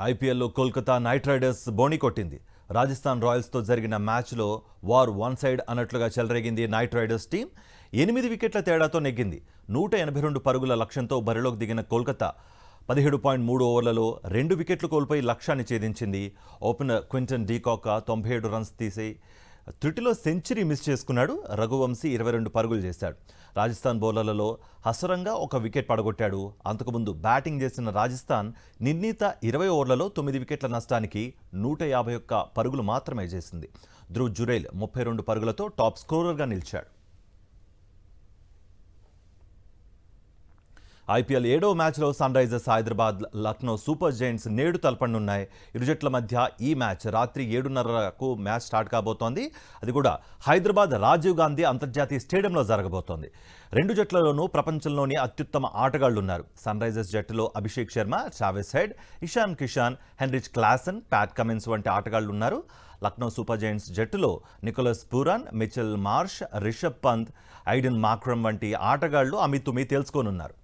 ఐపీఎల్లో Kolkata night riders బోణి కొట్టింది. రాజస్థాన్ రాయల్స్తో జరిగిన మ్యాచ్లో వార్ వన్ సైడ్ అన్నట్లుగా చెలరేగింది నైట్ రైడర్స్ టీం. 8 వికెట్ల తేడాతో నెగ్గింది. 182 పరుగుల లక్ష్యంతో బరిలోకి దిగిన కోల్కతా 17.3 ఓవర్లలో 2 వికెట్లు కోల్పోయి లక్ష్యాన్ని ఛేదించింది. ఓపెనర్ క్వింటన్ డీకాక్ 97 రన్స్ తీసి త్రుటిలో సెంచరీ మిస్ చేసుకున్నాడు. రఘువంశీ 22 పరుగులు చేశాడు. రాజస్థాన్ బౌలర్లలో హసరంగా ఒక వికెట్ పడగొట్టాడు. అంతకుముందు బ్యాటింగ్ చేసిన రాజస్థాన్ నిర్ణీత 20 ఓవర్లలో 9 వికెట్ల నష్టానికి 151 పరుగులు మాత్రమే చేసింది. ధ్రువ్ జురైల్ 32 పరుగులతో టాప్ స్కోరర్గా నిలిచాడు. ఐపీఎల్ 7వ మ్యాచ్లో Sunrisers Hyderabad Lucknow Super Giants నేడు తలపడనున్నాయి. ఇరు జట్ల మధ్య ఈ మ్యాచ్ రాత్రి 7:30కు మ్యాచ్ స్టార్ట్ కాబోతోంది. అది కూడా హైదరాబాద్ రాజీవ్ గాంధీ అంతర్జాతీయ స్టేడియంలో జరగబోతోంది. రెండు జట్లలోనూ ప్రపంచంలోని అత్యుత్తమ ఆటగాళ్లు ఉన్నారు. సన్ రైజర్స్ జట్టులో Abhishek Sharma, Travis Head, Ishan Kishan, Heinrich Klaasen, Pat Cummins వంటి ఆటగాళ్లు ఉన్నారు. లక్నో సూపర్ జైంట్స్ జట్టులో Nicholas Pooran, Mitchell Marsh, Rishabh Pant, Aiden Markram వంటి ఆటగాళ్లు అమితుమి తెలుసుకోనున్నారు.